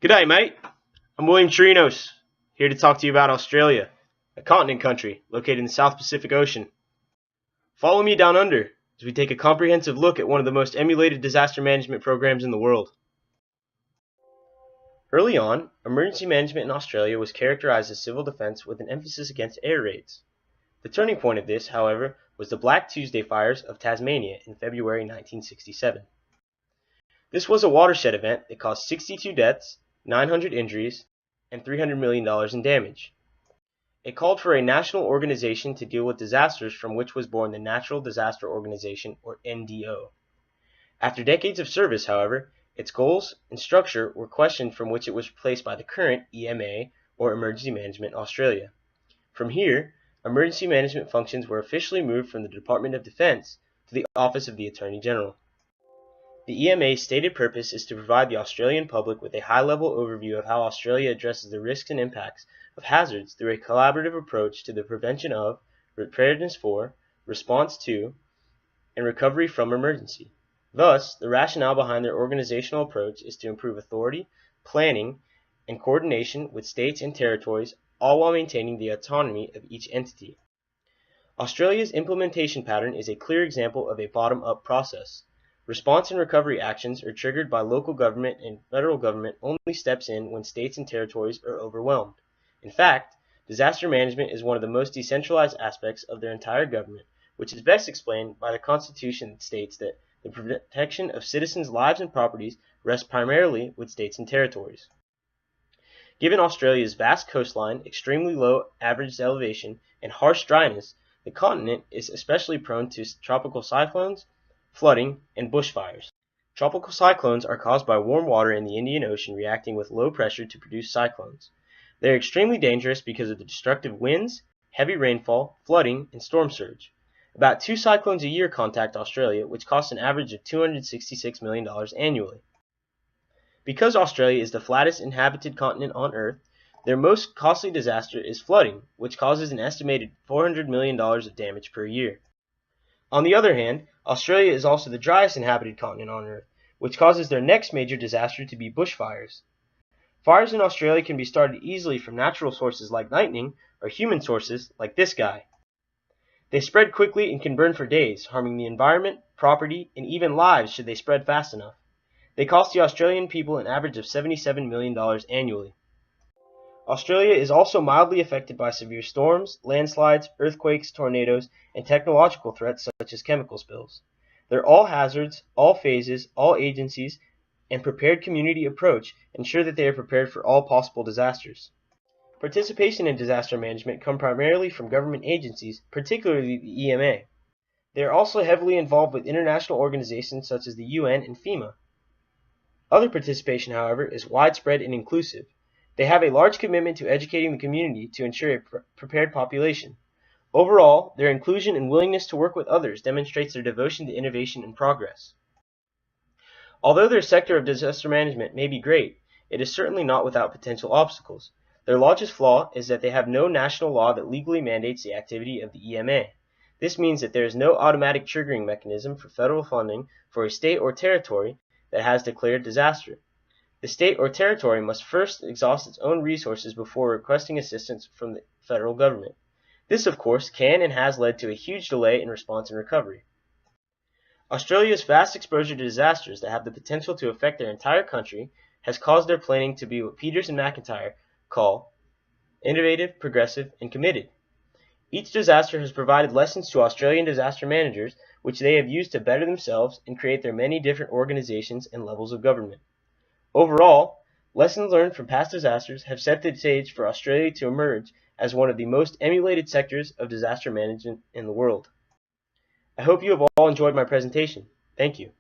G'day, mate. I'm William Trinos, here to talk to you about Australia, a continent country located in the South Pacific Ocean. Follow me down under as we take a comprehensive look at one of the most emulated disaster management programs in the world. Early on, emergency management in Australia was characterized as civil defense with an emphasis against air raids. The turning point of this, however, was the Black Tuesday fires of Tasmania in February 1967. This was a watershed event that caused 62 deaths, 900 injuries, and $300 million in damage. It called for a national organization to deal with disasters, from which was born the Natural Disaster Organization, or NDO. After decades of service, however, its goals and structure were questioned, from which it was replaced by the current EMA, or Emergency Management Australia. From here, emergency management functions were officially moved from the Department of Defense to the Office of the Attorney General. The EMA's stated purpose is to provide the Australian public with a high-level overview of how Australia addresses the risks and impacts of hazards through a collaborative approach to the prevention of, preparedness for, response to, and recovery from emergency. Thus, the rationale behind their organizational approach is to improve authority, planning, and coordination with states and territories, all while maintaining the autonomy of each entity. Australia's implementation pattern is a clear example of a bottom-up process. Response and recovery actions are triggered by local government, and federal government only steps in when states and territories are overwhelmed. In fact, disaster management is one of the most decentralized aspects of their entire government, which is best explained by the Constitution that states that the protection of citizens' lives and properties rests primarily with states and territories. Given Australia's vast coastline, extremely low average elevation, and harsh dryness, the continent is especially prone to tropical cyclones, flooding, and bushfires. Tropical cyclones are caused by warm water in the Indian Ocean reacting with low pressure to produce cyclones. They are extremely dangerous because of the destructive winds, heavy rainfall, flooding, and storm surge. About 2 cyclones a year contact Australia, which costs an average of $266 million annually. Because Australia is the flattest inhabited continent on Earth, their most costly disaster is flooding, which causes an estimated $400 million of damage per year. On the other hand, Australia is also the driest inhabited continent on Earth, which causes their next major disaster to be bushfires. Fires in Australia can be started easily from natural sources like lightning, or human sources like this guy. They spread quickly and can burn for days, harming the environment, property, and even lives should they spread fast enough. They cost the Australian people an average of $77 million annually. Australia is also mildly affected by severe storms, landslides, earthquakes, tornadoes, and technological threats such as chemical spills. Their all hazards, all phases, all agencies, and prepared community approach ensure that they are prepared for all possible disasters. Participation in disaster management comes primarily from government agencies, particularly the EMA. They are also heavily involved with international organizations such as the UN and FEMA. Other participation, however, is widespread and inclusive. They have a large commitment to educating the community to ensure a prepared population. Overall, their inclusion and willingness to work with others demonstrates their devotion to innovation and progress. Although their sector of disaster management may be great, it is certainly not without potential obstacles. Their largest flaw is that they have no national law that legally mandates the activity of the EMA. This means that there is no automatic triggering mechanism for federal funding for a state or territory that has declared disaster. The state or territory must first exhaust its own resources before requesting assistance from the federal government. This, of course, can and has led to a huge delay in response and recovery. Australia's vast exposure to disasters that have the potential to affect their entire country has caused their planning to be what Peters and McIntyre call innovative, progressive, and committed. Each disaster has provided lessons to Australian disaster managers, which they have used to better themselves and create their many different organizations and levels of government. Overall, lessons learned from past disasters have set the stage for Australia to emerge as one of the most emulated sectors of disaster management in the world. I hope you have all enjoyed my presentation. Thank you.